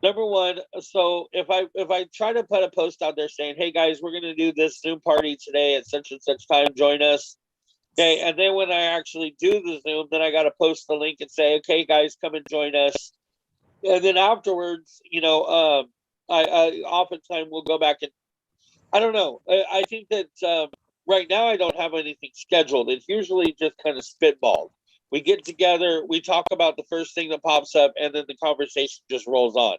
number one, so if I try to put a post out there saying, hey guys, we're going to do this Zoom party today at such and such time, join us. Okay, and then when I actually do the Zoom, then I got to post the link and say, okay guys, come and join us. And then afterwards, I oftentimes will go back and, I don't know. I think that right now I don't have anything scheduled. It's usually just kind of spitballed. We get together, we talk about the first thing that pops up, and then the conversation just rolls on.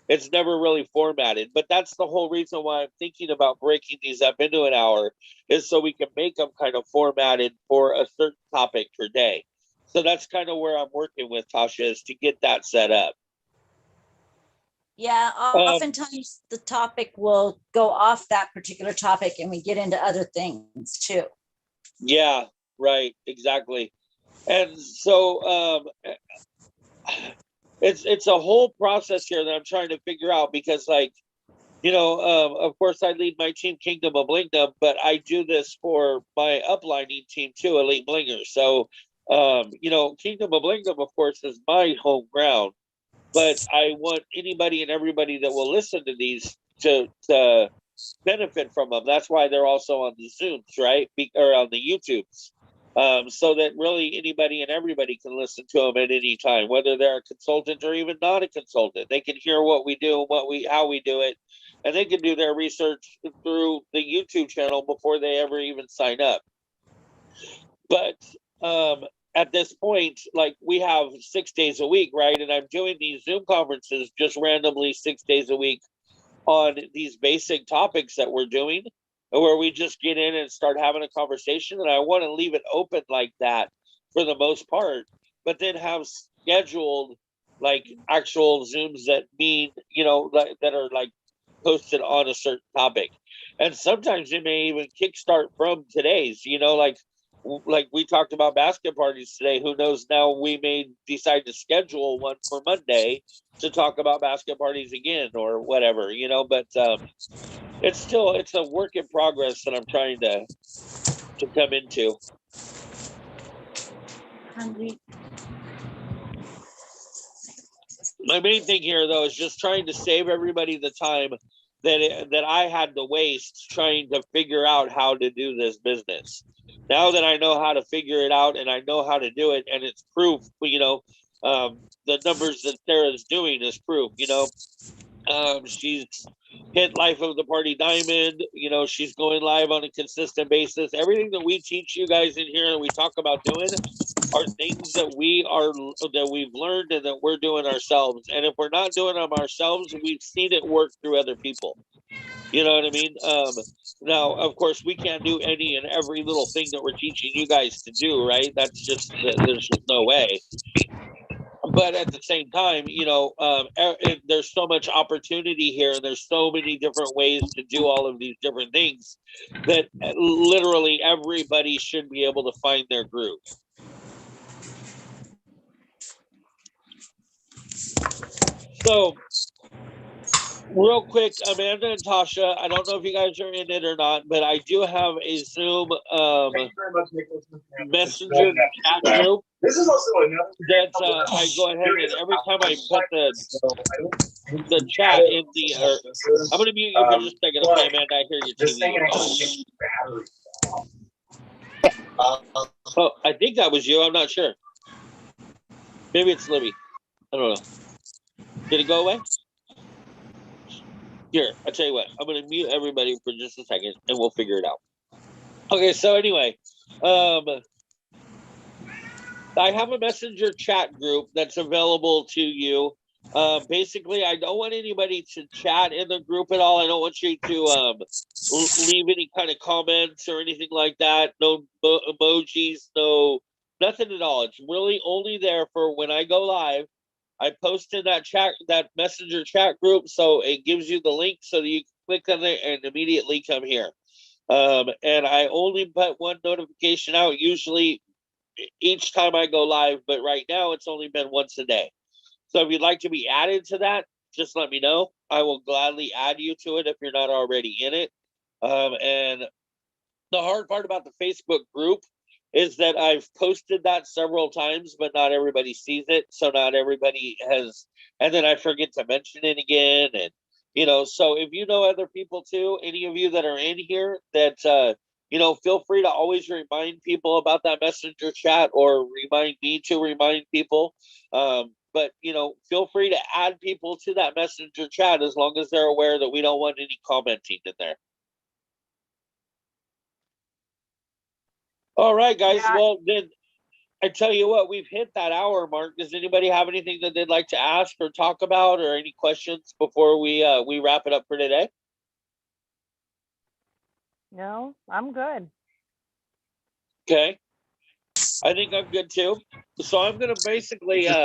It's never really formatted, but that's the whole reason why I'm thinking about breaking these up into an hour, is so we can make them kind of formatted for a certain topic per day. So that's kind of where I'm working with, Tasha, is to get that set up. Yeah, oftentimes the topic will go off that particular topic and we get into other things too. Yeah, right, exactly. And so it's a whole process here that I'm trying to figure out, because of course I lead my team Kingdom of Blingdom, but I do this for my uplining team too, Elite Blingers. So Kingdom of Blingdom, of course, is my home ground, but I want anybody and everybody that will listen to these to benefit from them. That's why they're also on the Zooms, right? Or on the YouTubes. So that really anybody and everybody can listen to them at any time, whether they're a consultant or even not a consultant. They can hear what we do and how we do it, and they can do their research through the YouTube channel before they ever even sign up. But at this point, like, we have 6 days a week, right? And I'm doing these Zoom conferences just randomly 6 days a week on these basic topics that we're doing, where we just get in and start having a conversation. And I want to leave it open like that for the most part, but then have scheduled like actual Zooms that mean, that are like posted on a certain topic. And sometimes it may even kickstart from today's, like we talked about basket parties today. Who knows, now we may decide to schedule one for Monday to talk about basket parties again or whatever, but it's a work in progress that I'm trying to come into. My main thing here, though, is just trying to save everybody the time that I had to waste trying to figure out how to do this business. Now that I know how to figure it out and I know how to do it, and it's proof, the numbers that Sarah's doing is proof, she's hit Life of the Party Diamond, she's going live on a consistent basis. Everything that we teach you guys in here and we talk about doing are things that we've learned and that we're doing ourselves. And if we're not doing them ourselves, we've seen it work through other people. You know what I mean? Now, of course, we can't do any and every little thing that we're teaching you guys to do, right? There's just no way. But at the same time, there's so much opportunity here, and there's so many different ways to do all of these different things that literally everybody should be able to find their groove. So Real quick, Amanda and Tasha, I don't know if you guys are in it or not, but I do have a Zoom messenger chat group. This is also another That's I go ahead and every time I put the chat in the I'm gonna mute you for just a second. Okay, Amanda, I hear your this TV. thing actually changes battery. Oh, I think that was you. I'm not sure. Maybe it's Libby. I don't know. Did it go away? Here, I'll tell you what. I'm going to mute everybody for just a second, and we'll figure it out. Okay, so anyway, I have a messenger chat group that's available to you. Basically, I don't want anybody to chat in the group at all. I don't want you to leave any kind of comments or anything like that. No emojis, no nothing at all. It's really only there for when I go live. I posted that messenger chat group, so it gives you the link so that you can click on it and immediately come here. And I only put one notification out usually each time I go live, but right now it's only been once a day. So if you'd like to be added to that, just let me know. I will gladly add you to it if you're not already in it. And the hard part about the Facebook group is that I've posted that several times, but not everybody sees it. So not everybody has, and then I forget to mention it again. And, so if you know other people too, any of you that are in here that, feel free to always remind people about that messenger chat or remind me to remind people. But, feel free to add people to that messenger chat as long as they're aware that we don't want any commenting in there. All right, guys. Yeah. Well, then I tell you what, we've hit that hour mark. Does anybody have anything that they'd like to ask or talk about, or any questions before we wrap it up for today? No, I'm good. Okay, I think I'm good too. So I'm gonna basically go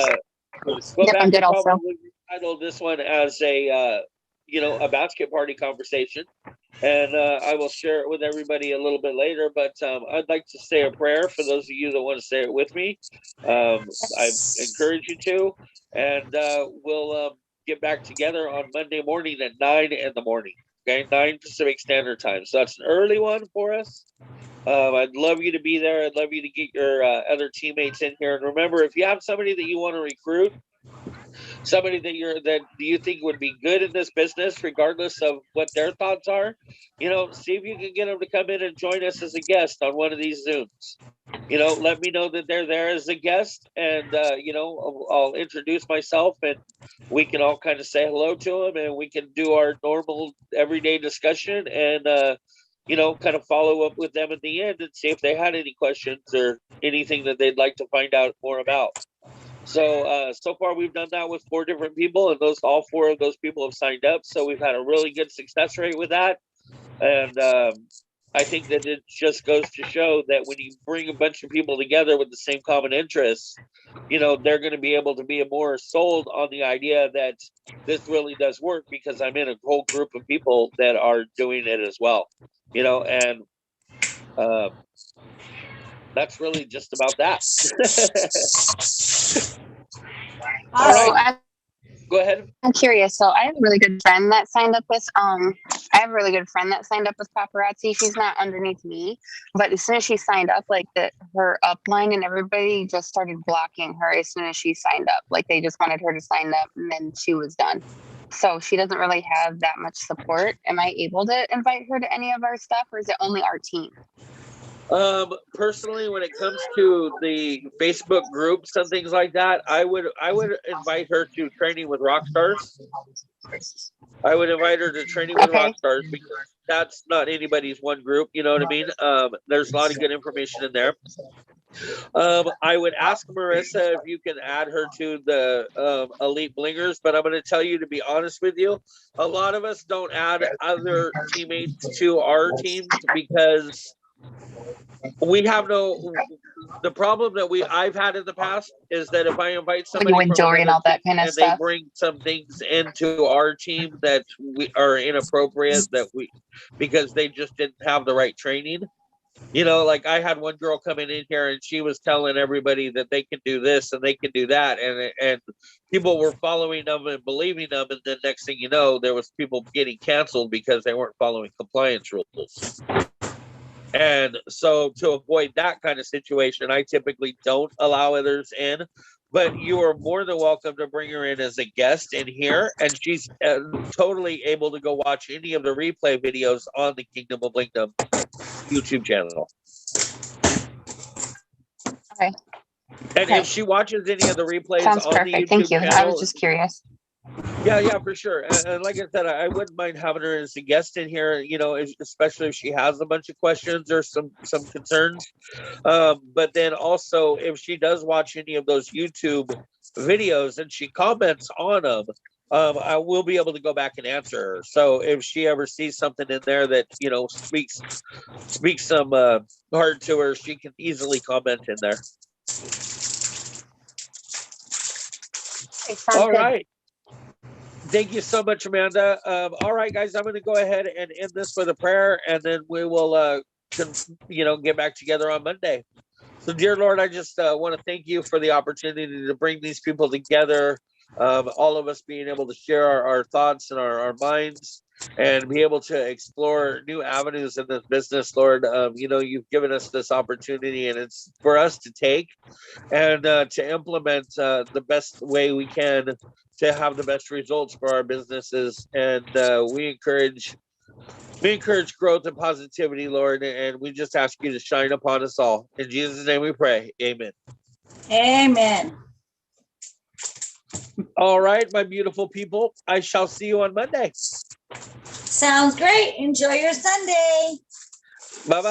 Yep, back I'm good and also. probably title this one as a basket party conversation. And I will share it with everybody a little bit later. But I'd like to say a prayer for those of you that want to say it with me. I encourage you to. And we'll get back together on Monday morning at 9 in the morning. Okay, 9 Pacific Standard Time. So that's an early one for us. I'd love you to be there. I'd love you to get your other teammates in here. And remember, if you have somebody that you want to recruit, somebody that you think would be good in this business, regardless of what their thoughts are, see if you can get them to come in and join us as a guest on one of these Zooms. Let me know that they're there as a guest, and I'll introduce myself, and we can all kind of say hello to them, and we can do our normal everyday discussion, and kind of follow up with them at the end and see if they had any questions or anything that they'd like to find out more about. So far we've done that with 4 different people, and all 4 of those people have signed up. So we've had a really good success rate with that. And I think that it just goes to show that when you bring a bunch of people together with the same common interests, they're going to be able to be more sold on the idea that this really does work, because I'm in a whole group of people that are doing it as well, and that's really just about that. All right. Go ahead. I'm curious. So I have a really good friend that signed up with paparazzi. She's not underneath me, but as soon as she signed up, her upline and everybody just started blocking her as soon as she signed up. Like they just wanted her to sign up, and then she was done. So she doesn't really have that much support. Am I able to invite her to any of our stuff, or is it only our team? Personally, when it comes to the Facebook groups and things like that, I would invite her to Training with Rockstars. I would invite her to Training with Rockstars, because that's not anybody's one group. You know what I mean? There's a lot of good information in there. I would ask Marissa if you can add her to the Elite Blingers, but I'm going to tell you, to be honest with you, a lot of us don't add other teammates to our teams because we have the problem that I've had in the past is that if I invite somebody from jewelry and all that kind of and stuff, they bring some things into our team that we are inappropriate, because they just didn't have the right training, You know, like I had one girl coming in here and she was telling everybody that they can do this and they can do that, and people were following them and believing them, and then next thing you know, there was people getting canceled because they weren't following compliance rules. And so to avoid that kind of situation, I typically don't allow others in, but you are more than welcome to bring her in as a guest in here, and she's totally able to go watch any of the replay videos on the Kingdom of Blingdom YouTube channel. Okay. And Okay. if she watches any of the replays Sounds on the perfect. YouTube Thank you. I channel, was just curious. yeah, for sure. And like I said, I wouldn't mind having her as a guest in here, you know, especially if she has a bunch of questions or some concerns. But then also, if she does watch any of those YouTube videos and she comments on them, I will be able to go back and answer her. So if she ever sees something in there that, you know, speaks some heart to her, she can easily comment in there. Okay, sounds All good. right. Thank you so much, Amanda. All right, guys, I'm going to go ahead and end this with a prayer, and then we will, get back together on Monday. So, dear Lord, I just want to thank you for the opportunity to bring these people together, all of us being able to share our thoughts and our minds and be able to explore new avenues in this business, Lord. You've given us this opportunity, and it's for us to take and to implement the best way we can to have the best results for our businesses. And we encourage growth and positivity, Lord, and we just ask you to shine upon us all. In Jesus' name we pray. Amen. Amen. All right, my beautiful people. I shall see you on Monday. Sounds great. Enjoy your Sunday. Bye-bye.